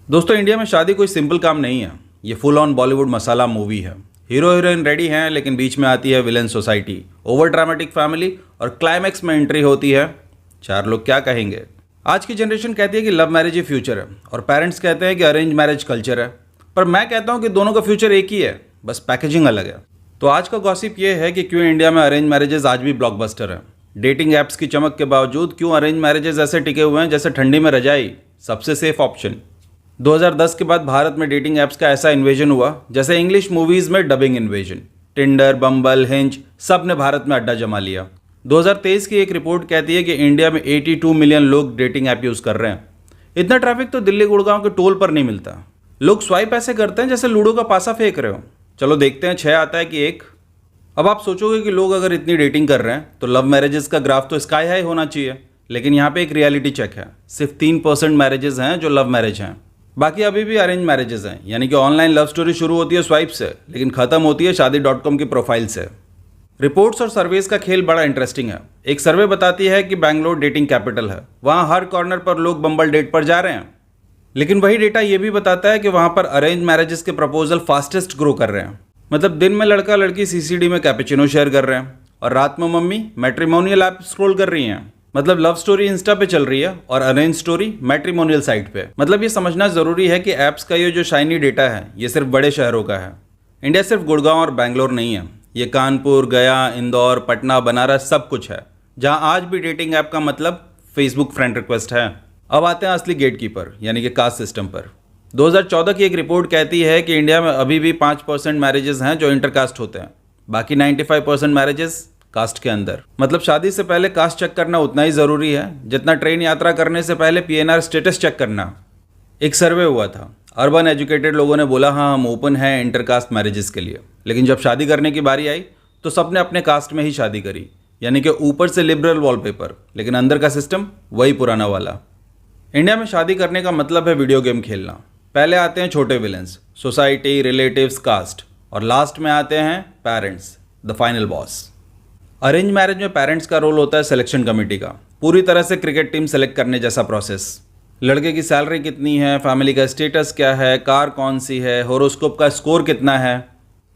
दोस्तों, इंडिया में शादी कोई सिंपल काम नहीं है। ये full on Bollywood masala movie है। हीरो हीरोइन रेडी हैं, लेकिन बीच में आती है villain society, over dramatic family और क्लाइमैक्स में एंट्री होती है। चार लोग क्या कहेंगे। आज की जनरेशन कहती है कि लव मैरिज ही फ्यूचर है और पेरेंट्स कहते हैं कि अरेंज मैरिज कल्चर है। पर मैं कहता हूँ कि दोनों का फ्यूचर एक ही है, बस पैकेजिंग अलग है। तो आज का गॉसिप ये है कि क्यों इंडिया में अरेंज मैरिजेस आज भी ब्लॉकबस्टर है। डेटिंग ऐप्स की चमक के बावजूद क्यों अरेंज मैरिजेस ऐसे टिके हुए हैं जैसे ठंडी में रजाई, सबसे सेफ ऑप्शन। 2010 के बाद भारत में डेटिंग ऐप्स का ऐसा इन्वेजन हुआ जैसे इंग्लिश मूवीज में डबिंग इन्वेजन। टिंडर, बम्बल, हिंज सब ने भारत में अड्डा जमा लिया। 2023 की एक रिपोर्ट कहती है कि इंडिया में 82 मिलियन लोग डेटिंग ऐप यूज़ कर रहे हैं। इतना ट्रैफिक तो दिल्ली गुड़गांव के टोल पर नहीं मिलता। लोग स्वाइप ऐसे करते हैं जैसे लूडो का पासा फेंक रहे हो। चलो देखते हैं 6 आता है कि 1। अब आप सोचोगे कि लोग अगर इतनी डेटिंग कर रहे हैं तो लव मैरिजेस का ग्राफ तो स्काई हाई होना चाहिए, लेकिन यहाँ पे एक रियलिटी चेक है। सिर्फ 3% मैरिजेस हैं जो लव मैरिज हैं, बाकी अभी भी अरेंज मैरिजेस हैं। यानी कि ऑनलाइन लव स्टोरी शुरू होती है स्वाइप से, लेकिन खत्म होती है शादी.com की प्रोफाइल से। रिपोर्ट्स और सर्वेस का खेल बड़ा इंटरेस्टिंग है। एक सर्वे बताती है कि बैंगलोर डेटिंग कैपिटल है, वहाँ हर कॉर्नर पर लोग बम्बल डेट पर जा रहे हैं। लेकिन वही डेटा ये भी बताता है कि वहाँ पर अरेंज मैरिजेस के प्रपोजल फास्टेस्ट ग्रो कर रहे हैं। मतलब दिन में लड़का लड़की सीसीडी में कैपेचिनो शेयर कर रहे हैं और रात में मम्मी मैट्रिमोनियल ऐप स्क्रॉल कर रही हैं। मतलब लव स्टोरी इंस्टा पे चल रही है और अरेंज स्टोरी मैट्रिमोनियल साइट पे। मतलब ये समझना जरूरी है कि ऐप्स का ये जो शाइनी डेटा है ये सिर्फ बड़े शहरों का है। इंडिया सिर्फ गुड़गांव और बैंगलोर नहीं है, ये कानपुर, गया, इंदौर, पटना, बनारस सब कुछ है, जहां आज भी डेटिंग ऐप का मतलब फेसबुक फ्रेंड रिक्वेस्ट है। अब आते हैं असली गेटकीपर यानी कि कास्ट सिस्टम पर। 2014 की एक रिपोर्ट कहती है कि इंडिया में अभी भी 5% मैरिजेस हैं जो इंटरकास्ट होते हैं, बाकी 95% मैरिजेस कास्ट के अंदर। मतलब शादी से पहले कास्ट चेक करना उतना ही ज़रूरी है जितना ट्रेन यात्रा करने से पहले पीएनआर स्टेटस चेक करना। एक सर्वे हुआ था, अर्बन एजुकेटेड लोगों ने बोला हाँ हम ओपन हैं इंटरकास्ट मैरिजेस के लिए, लेकिन जब शादी करने की बारी आई तो सबने अपने कास्ट में ही शादी करी। यानी कि ऊपर से लिबरल वॉलपेपर, लेकिन अंदर का सिस्टम वही पुराना वाला। इंडिया में शादी करने का मतलब है वीडियो गेम खेलना। पहले आते हैं छोटे विलेंस, सोसाइटी, रिलेटिव्स, कास्ट, और लास्ट में आते हैं parents, the final boss. Arrange marriage में पेरेंट्स का रोल होता है सिलेक्शन कमेटी का, पूरी तरह से क्रिकेट टीम सेलेक्ट करने जैसा प्रोसेस। लड़के की सैलरी कितनी है, फैमिली का स्टेटस क्या है, कार कौन सी है, होरोस्कोप का स्कोर कितना है।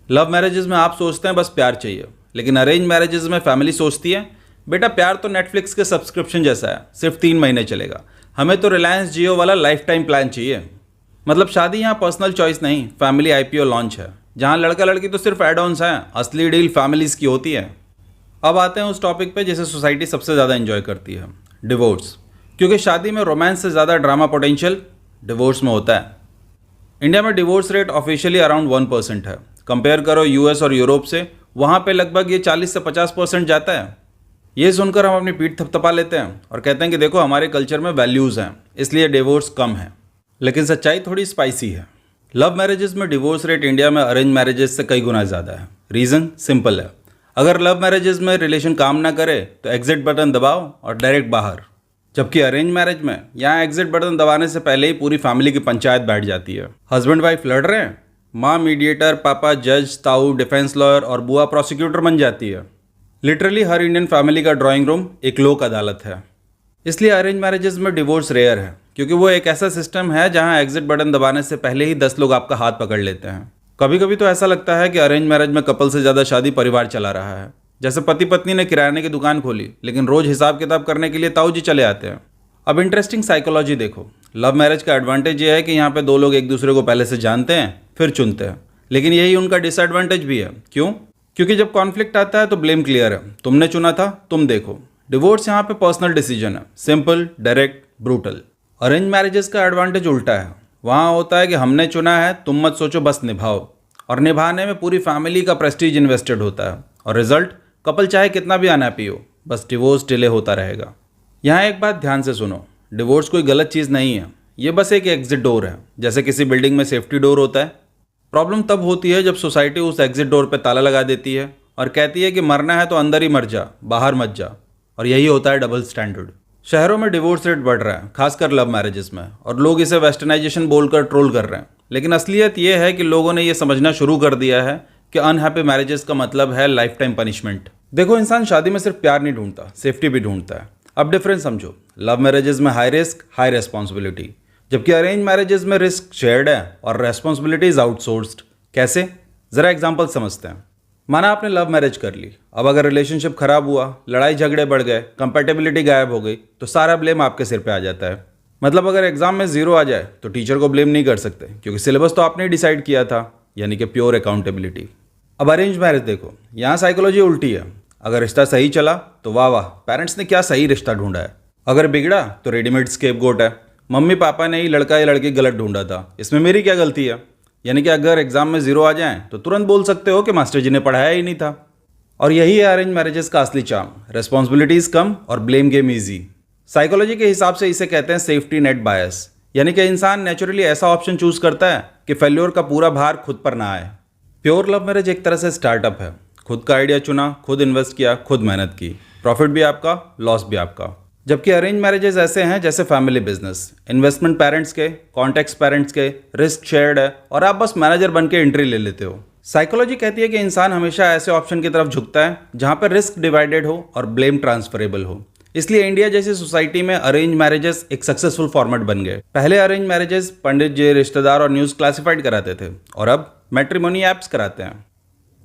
लव मैरिजेस में आप सोचते हैं बस प्यार चाहिए, लेकिन अरेंज मैरिजेस में फैमिली सोचती है बेटा प्यार तो नेटफ्लिक्स के सब्सक्रिप्शन जैसा है, सिर्फ 3 महीने चलेगा, हमें तो रिलायंस जियो वाला लाइफ टाइम प्लान चाहिए। मतलब शादी यहाँ पर्सनल चॉइस नहीं, फैमिली IPO लॉन्च है, जहाँ लड़का लड़की तो सिर्फ एड ऑन्स हैं, असली डील फैमिलीज की होती है। अब आते हैं उस टॉपिक पे जिसे सोसाइटी सबसे ज़्यादा एंजॉय करती है, डिवोर्स। क्योंकि शादी में रोमांस से ज़्यादा ड्रामा पोटेंशियल डिवोर्स में होता है। इंडिया में डिवोर्स रेट ऑफिशियली अराउंड 1% है। कंपेयर करो US और यूरोप से, वहाँ पे लगभग ये 40 से 50% जाता है। ये सुनकर हम अपनी पीठ थपथपा लेते हैं और कहते हैं कि देखो हमारे कल्चर में वैल्यूज़ हैं इसलिए डिवोर्स कम है। लेकिन सच्चाई थोड़ी स्पाइसी है। लव मैरिजेस में डिवोर्स रेट इंडिया में अरेंज मैरिजेस से कई गुना ज़्यादा है। रीज़न सिंपल है, अगर लव मैरिजेस में रिलेशन काम ना करे तो एग्जिट बटन दबाओ और डायरेक्ट बाहर। जबकि अरेंज मैरिज में यहाँ एग्जिट बटन दबाने से पहले ही पूरी फैमिली की पंचायत बैठ जाती है। हस्बैंड वाइफ लड़ रहे हैं, माँ मीडिएटर, पापा जज, ताऊ डिफेंस लॉयर और बुआ प्रोसिक्यूटर बन जाती है। लिटरली हर इंडियन फैमिली का ड्राइंग रूम एक लोक अदालत है। इसलिए अरेंज मैरिजेस में डिवोर्स रेयर है, क्योंकि वो एक ऐसा सिस्टम है जहाँ एग्जिट बटन दबाने से पहले ही 10 लोग आपका हाथ पकड़ लेते हैं। कभी कभी तो ऐसा लगता है कि अरेंज मैरिज में कपल से ज़्यादा शादी परिवार चला रहा है। जैसे पति पत्नी ने किराने की दुकान खोली, लेकिन रोज हिसाब किताब करने के लिए ताऊ जी चले आते हैं। अब इंटरेस्टिंग साइकोलॉजी देखो। लव मैरिज का एडवांटेज ये है कि यहाँ पे 2 लोग एक दूसरे को पहले से जानते हैं फिर चुनते हैं, लेकिन यही उनका डिसएडवांटेज भी है। क्यों? क्योंकि जब कॉन्फ्लिक्ट आता है तो ब्लेम क्लियर है, तुमने चुना था तुम देखो। डिवोर्स यहाँ पे पर्सनल डिसीजन है, simple, direct, brutal. Arrange marriages का एडवांटेज उल्टा है, वहाँ होता है कि हमने चुना है, तुम मत सोचो, बस निभाओ। और निभाने में पूरी फैमिली का प्रेस्टीज इन्वेस्टेड होता है, और रिजल्ट कपल चाहे कितना भी अनहैप्पी हो, बस डिवोर्स डिले होता रहेगा। यहाँ एक बात ध्यान से सुनो, डिवोर्स कोई गलत चीज़ नहीं है, ये बस एक एग्जिट डोर है, जैसे किसी बिल्डिंग में सेफ्टी डोर होता है। प्रॉब्लम तब होती है जब सोसाइटी उस एग्जिट डोर पे ताला लगा देती है और कहती है कि मरना है तो अंदर ही मर जा, बाहर मत जा, और यही होता है डबल स्टैंडर्ड। शहरों में डिवोर्स रेट बढ़ रहा है, खासकर लव मैरिजेस में, और लोग इसे वेस्टर्नाइजेशन बोलकर ट्रोल कर रहे हैं। लेकिन असलियत ये है कि लोगों ने ये समझना शुरू कर दिया है कि अनहैप्पी मैरिजेस का मतलब है लाइफ टाइम पनिशमेंट। देखो, इंसान शादी में सिर्फ प्यार नहीं ढूंढता, सेफ्टी भी ढूंढता है। अब डिफरेंस समझो, लव मैरिजेस में हाई रिस्क हाई रेस्पॉन्सिबिलिटी, जबकि अरेंज मैरिजेस में रिस्क शेयर्ड है और रेस्पॉन्सिबिलिटीज आउटसोर्स्ड। कैसे, ज़रा एग्जाम्पल समझते हैं। माना आपने लव मैरिज कर ली, अब अगर रिलेशनशिप खराब हुआ, लड़ाई झगड़े बढ़ गए, कंपैटिबिलिटी गायब हो गई, तो सारा ब्लेम आपके सिर पे आ जाता है। मतलब अगर एग्जाम में 0 आ जाए तो टीचर को ब्लेम नहीं कर सकते, क्योंकि सिलेबस तो आपने डिसाइड किया था, यानी कि प्योर अकाउंटेबिलिटी। अब अरेंज मैरिज देखो, यहाँ साइकोलॉजी उल्टी है। अगर रिश्ता सही चला तो वाह वाह, पेरेंट्स ने क्या सही रिश्ता ढूंढा है। अगर बिगड़ा तो रेडीमेड स्केपगोट है, मम्मी पापा ने ही लड़का या लड़की गलत ढूंढा था, इसमें मेरी क्या गलती है। यानी कि अगर एग्जाम में 0 आ जाए तो तुरंत बोल सकते हो कि मास्टर जी ने पढ़ाया ही नहीं था। और यही है अरेंज मैरिजेस का असली चार्म, रिस्पॉन्सिबिलिटीज कम और ब्लेम गेम ईजी। साइकोलॉजी के हिसाब से इसे कहते हैं सेफ्टी नेट बायस, यानी कि इंसान नेचुरली ऐसा ऑप्शन चूज करता है कि फेल्योर का पूरा भार खुद पर ना आए। प्योर लव मैरिज एक तरह से स्टार्टअप है, खुद का आइडिया चुना, खुद इन्वेस्ट किया, खुद मेहनत की, प्रॉफिट भी आपका, लॉस भी आपका। जबकि अरेंज मैरिजेस ऐसे हैं जैसे फैमिली बिजनेस, इन्वेस्टमेंट पेरेंट्स के, कॉन्टेक्ट्स पेरेंट्स के, रिस्क शेयर्ड है और आप बस मैनेजर बन के एंट्री ले लेते हो। साइकोलॉजी कहती है कि इंसान हमेशा ऐसे ऑप्शन की तरफ झुकता है जहां पर रिस्क डिवाइडेड हो और ब्लेम ट्रांसफरेबल हो। इसलिए इंडिया जैसी सोसाइटी में अरेंज मैरिजेस एक सक्सेसफुल फॉर्मेट बन गए। पहले अरेंज मैरिजेस पंडित जी, रिश्तेदार और न्यूज़ क्लासिफाइड कराते थे, और अब मैट्रिमोनी ऐप्स कराते हैं।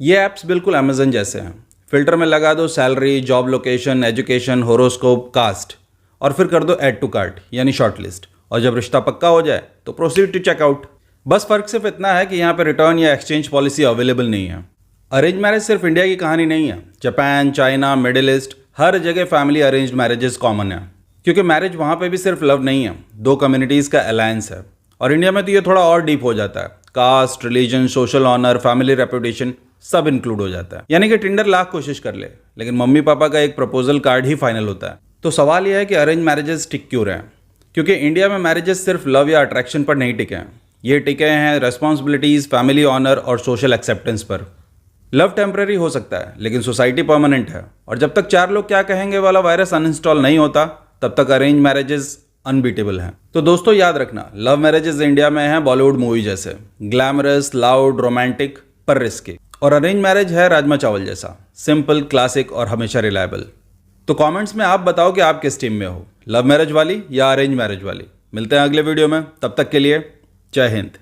ये ऐप्स बिल्कुल अमेजन जैसे हैं, फिल्टर में लगा दो salary, job location, education, horoscope, caste, और फिर कर दो ऐड टू कार्ट यानी शॉर्ट लिस्ट, और जब रिश्ता पक्का हो जाए तो प्रोसीड टू चेकआउट। बस फर्क सिर्फ इतना है कि यहाँ पे रिटर्न या एक्सचेंज पॉलिसी अवेलेबल नहीं है। अरेंज मैरिज सिर्फ इंडिया की कहानी नहीं है, जापान, चाइना, मिडिल ईस्ट, हर जगह फैमिली अरेंज्ड मैरिजेस कॉमन है, क्योंकि मैरिज वहाँ पे भी सिर्फ लव नहीं है, 2 कम्युनिटीज़ का अलायंस है। और इंडिया में तो ये थोड़ा और डीप हो जाता है, caste, religion, social honour, family reputation सब इंक्लूड हो जाता है। यानी कि टिंडर लाख कोशिश कर ले, लेकिन मम्मी पापा का एक प्रपोजल कार्ड ही फाइनल होता है। तो सवाल यह है कि अरेंज मैरिजेस टिक क्यों रहे हैं? क्योंकि इंडिया में मैरिजेस सिर्फ लव या अट्रैक्शन पर नहीं टिके हैं, ये टिके हैं रेस्पॉन्सिबिलिटीज़, फैमिली ऑनर और सोशल एक्सेप्टेंस पर। लव टेम्पररी हो सकता है, लेकिन सोसाइटी परमानेंट है, और जब तक 4 लोग क्या कहेंगे वाला वायरस अनइंस्टॉल नहीं होता, तब तक अरेंज मैरिजेस अनबीटेबल हैं। तो दोस्तों याद रखना, लव मैरिजेस इंडिया में हैं बॉलीवुड मूवी जैसे, ग्लैमरस, लाउड, रोमांटिक पर रिस्की, और अरेंज मैरिज है राजमा चावल जैसा, सिंपल, क्लासिक और हमेशा रिलायबल। तो कमेंट्स में आप बताओ कि आप किस टीम में हो, लव मैरिज वाली या अरेंज मैरिज वाली। मिलते हैं अगले वीडियो में, तब तक के लिए जय हिंद।